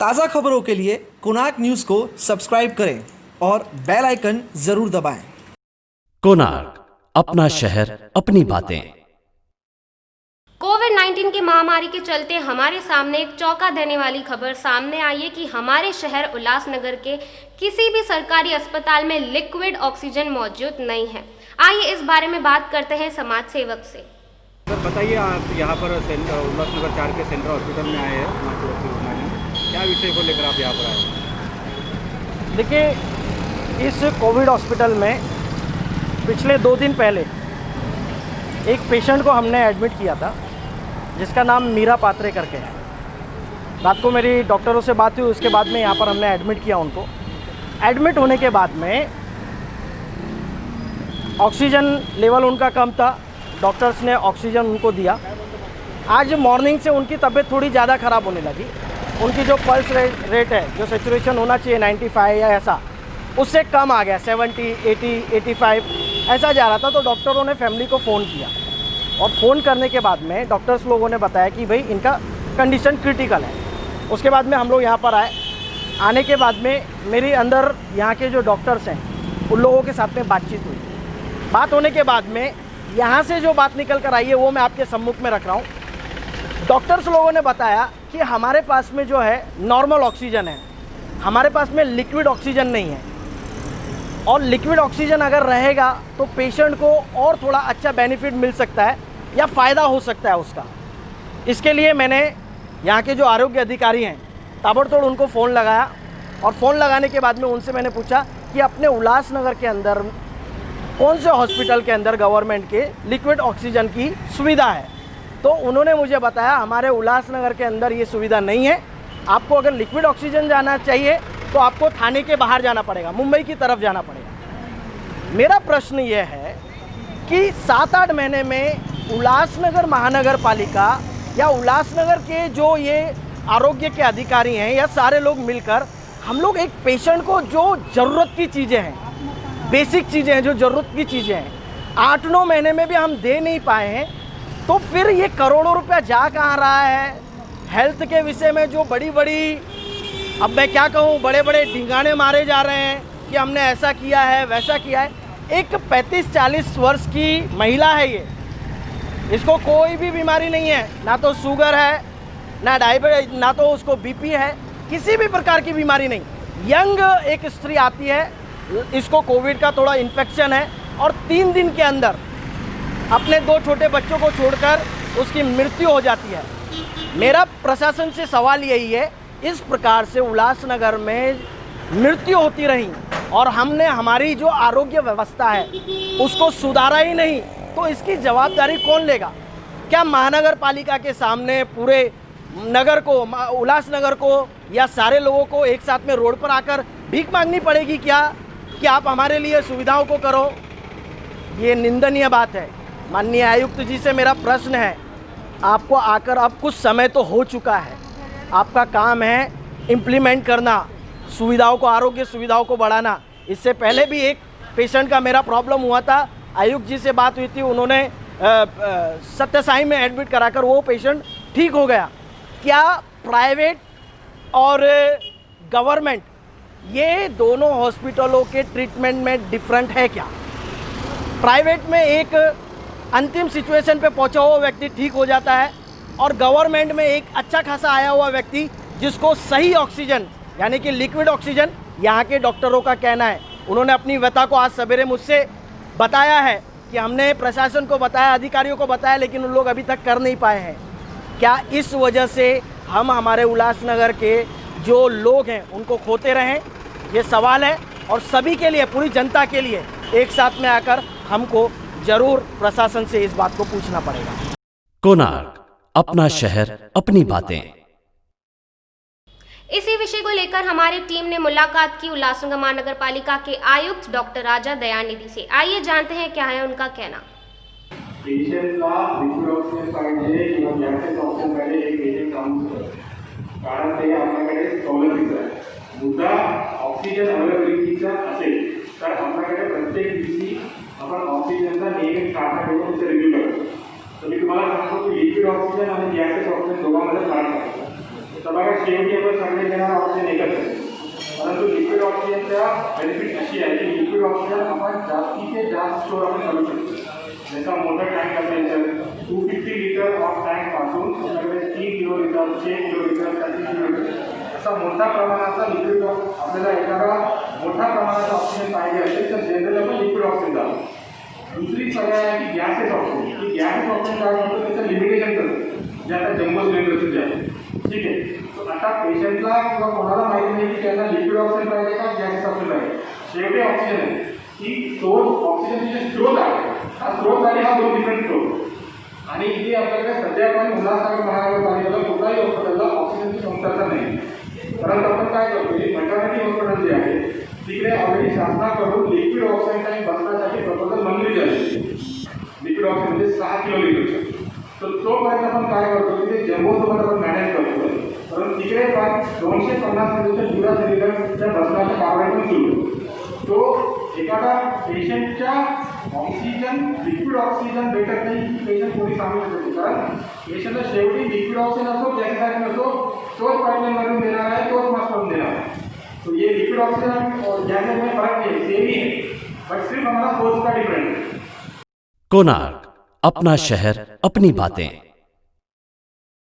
ताज़ा खबरों के लिए कोणार्क न्यूज़ को सब्सक्राइब करें और बेल आइकन ज़रूर दबाएं। कोणार्क, अपना शहर अपनी बातें। कोविड-19 की महामारी के चलते हमारे सामने एक चौंका देने वाली खबर सामने आई है कि हमारे शहर उल्लासनगर के किसी भी सरकारी अस्पताल में लिक्विड ऑक्सीजन मौजूद नहीं है। आइए इस बारे में बात करते हैं समाज सेवक से। सर बताइए, आप यहाँ पर उल्लासनगर 4 के सेंट्रल हॉस्पिटल में आए हैं, क्या विषय को लेकर आप यहाँ पर आए? देखिए, इस कोविड हॉस्पिटल में पिछले 2 दिन पहले एक पेशेंट को हमने एडमिट किया था जिसका नाम मीरा पात्रे करके है। रात को मेरी डॉक्टरों से बात हुई, उसके बाद में यहाँ पर हमने एडमिट किया उनको। एडमिट होने के बाद में ऑक्सीजन लेवल उनका कम था, डॉक्टर्स ने ऑक्सीजन उनको दिया। आज मॉर्निंग से उनकी तबीयत थोड़ी ज़्यादा ख़राब होने लगी। उनकी जो पल्स रेट है, जो सेचुरेशन होना चाहिए 95 या ऐसा, उससे कम आ गया, 70, 80, 85 ऐसा जा रहा था। तो डॉक्टरों ने फैमिली को फ़ोन किया और फ़ोन करने के बाद में डॉक्टर्स लोगों ने बताया कि भाई इनका कंडीशन क्रिटिकल है। उसके बाद में हम लोग यहाँ पर आए। आने के बाद में मेरी अंदर यहाँ के जो डॉक्टर्स हैं उन लोगों के साथ में बातचीत हुई। बात होने के बाद में यहाँ से जो बात निकल कर आई है वो मैं आपके सम्मुख में रख रहा हूँ। डॉक्टर्स लोगों ने बताया कि हमारे पास में जो है नॉर्मल ऑक्सीजन है, हमारे पास में लिक्विड ऑक्सीजन नहीं है। और लिक्विड ऑक्सीजन अगर रहेगा तो पेशेंट को और थोड़ा अच्छा बेनिफिट मिल सकता है या फ़ायदा हो सकता है उसका। इसके लिए मैंने यहाँ के जो आरोग्य अधिकारी हैं ताबड़तोड़ उनको फ़ोन लगाया और फ़ोन लगाने के बाद में उनसे मैंने पूछा कि अपने उल्लासनगर के अंदर कौन से हॉस्पिटल के अंदर गवर्नमेंट के लिक्विड ऑक्सीजन की सुविधा है। तो उन्होंने मुझे बताया हमारे उल्लासनगर के अंदर ये सुविधा नहीं है। आपको अगर लिक्विड ऑक्सीजन जाना चाहिए तो आपको थाने के बाहर जाना पड़ेगा, मुंबई की तरफ जाना पड़ेगा। मेरा प्रश्न ये है कि 7-8 महीने में उल्लासनगर महानगर पालिका या उल्लासनगर के जो ये आरोग्य के अधिकारी हैं या सारे लोग मिलकर हम लोग एक पेशेंट को जो ज़रूरत की चीज़ें हैं, बेसिक चीज़ें हैं, जो ज़रूरत की चीज़ें हैं, 8-9 महीने में भी हम दे नहीं पाए हैं। तो फिर ये करोड़ों रुपया जा कहाँ रहा है? हेल्थ के विषय में जो बड़ी बड़ी, अब मैं क्या कहूँ, बड़े बड़े ढिंगाने मारे जा रहे हैं कि हमने ऐसा किया है वैसा किया है। एक 35-40 वर्ष की महिला है, ये, इसको कोई भी बीमारी नहीं है, ना तो शुगर है, ना डायबिटीज, ना तो उसको बीपी है, किसी भी प्रकार की बीमारी नहीं। यंग एक स्त्री आती है, इसको कोविड का थोड़ा इन्फेक्शन है और 3 दिन के अंदर अपने 2 छोटे बच्चों को छोड़कर उसकी मृत्यु हो जाती है। मेरा प्रशासन से सवाल यही है, इस प्रकार से उल्लासनगर में मृत्यु होती रही और हमने हमारी जो आरोग्य व्यवस्था है उसको सुधारा ही नहीं, तो इसकी जवाबदारी कौन लेगा? क्या महानगर पालिका के सामने पूरे नगर को, उल्लासनगर को या सारे लोगों को एक साथ में रोड पर आकर भीख मांगनी पड़ेगी क्या कि आप हमारे लिए सुविधाओं को करो? ये निंदनीय बात है। माननीय आयुक्त जी से मेरा प्रश्न है, आपको आकर अब कुछ समय तो हो चुका है, आपका काम है इम्प्लीमेंट करना, सुविधाओं को, आरोग्य सुविधाओं को बढ़ाना। इससे पहले भी एक पेशेंट का मेरा प्रॉब्लम हुआ था, आयुक्त जी से बात हुई थी, उन्होंने सत्यसाई में एडमिट कराकर वो पेशेंट ठीक हो गया। क्या प्राइवेट और गवर्नमेंट, ये दोनों हॉस्पिटलों के ट्रीटमेंट में डिफरेंट है क्या? प्राइवेट में एक अंतिम सिचुएशन पे पहुंचा हुआ व्यक्ति ठीक हो जाता है और गवर्नमेंट में एक अच्छा खासा आया हुआ व्यक्ति जिसको सही ऑक्सीजन यानी कि लिक्विड ऑक्सीजन, यहाँ के डॉक्टरों का कहना है, उन्होंने अपनी व्यथा को आज सवेरे मुझसे बताया है कि हमने प्रशासन को बताया, अधिकारियों को बताया, लेकिन उन लोग अभी तक कर नहीं पाए हैं। क्या इस वजह से हम हमारे उल्लासनगर के जो लोग हैं उनको खोते रहें? ये सवाल है और सभी के लिए, पूरी जनता के लिए एक साथ में आकर हमको जरूर प्रशासन से इस बात को पूछना पड़ेगा। कोणार्क, अपना शहर अपनी बातें। इसी विषय को लेकर हमारी टीम ने मुलाकात की उल्लासनगर महानगर पालिका के आयुक्त डॉक्टर राजा दयानिधि से। आइए जानते हैं क्या है उनका कहना। पेशेंटला लिक्विड ऑक्सिजन पाहिजे किंवा गॅसेस ऑक्सिजन पाहिजे हे पेशंट काम करतं, कारण ते आपल्याकडे सवलतीचं आहे। मुद्दा ऑक्सिजन अवेलेबिलिटीचा असेल तर आपल्याकडे प्रत्येक दिवशी आपण ऑक्सिजनचा नियमित साठा ठेवून त्याचं रिव्ह्यू करतो। तर मी तुम्हाला सांगतो की लिक्विड ऑक्सिजन आणि गॅसेस ऑक्सिजन दोघांमध्ये फरक आहे। तर बघा शेवटी आपण सगळे घेणार ऑक्सिजन एकच आहे. परंतु लिक्विड ऑक्सिजनच्या बेनिफिट अशी आहे की लिक्विड ऑक्सिजन आपण जास्तीचे जास्त स्टोर आपण करू शकतो. जसा मोठा टँक असेल तर 250 लिटर ऑफ टँकपासून आपल्याकडे 3 kilo litre 6 kilo litre 30 kilo litre असा मोठ्या प्रमाणाचा लिक्विड आपल्याला एखादा मोठ्या प्रमाणाचा ऑक्सिजन पाहिजे असेल तर जनरली आपण लिक्विड ऑक्सिजन जातो. दुसरी पर्याय आहे की गॅसेस ऑक्सिजन. की गॅसेस ऑक्सिजन काय म्हणतो त्याचं लिमिटेशन करतं जे आता जम्बो सिलेंडरचं जे आहे. ठीक आहे. तर आता पेशंटला किंवा कोणाला माहिती नाही की त्यांना लिक्विड ऑक्सिजन पाहिजे का गॅसेस ऑक्सिजन पाहिजे. शेवटी ऑक्सिजन आहे की सोर्स ऑक्सिजनचे जे स्त्रोत आहे हा स्त्रोत आणि हा 2 डिफरंट स्त्रोत. आणि इथे आपल्याकडे सध्या पण उल्हासनगर महानगरपालिकेला कुठलाही हॉस्पिटलला ऑक्सिजनची कमतरता नाही. परंतु आपण काय करतो की मॅटर्निटी हॉस्पिटल जे आहे तिकडे ऑलरेडी शासनाकडून लिक्विड ऑक्सिजन टँक बसण्यासाठी प्रपोजल मंजुरी झाली. लिक्विड ऑक्सिजन म्हणजे 6 किलो लिटरचं. तर तोपर्यंत आपण काय करतो की ते जम्बोसोबत आपण मॅनेज करतो. परंतु तिकडे पण 250 लिटरच्या जुरा सिलेंडरच्या बसण्याचा कारवाई पण सुरू. तो एखादा पेशंटच्या ऑक्सिजन लिक्विड ऑक्सिजन भेटत नाही की पेशंट कोणी सांगू शकतो. कारण पेशंटला शेवटी लिक्विड ऑक्सिजन असो गॅससाठी नसो तोच पाईपलाईनमधून देणार आहे तोच मास्कवरून देणार आहे. तो ये लिक्विड ऑक्सीजन और गैस में फर्क नहीं है, सेम ही है, बट सिर्फ हमारा सोर्स का डिफरेंट है. कोणार्क अपना शहर अपनी बातें.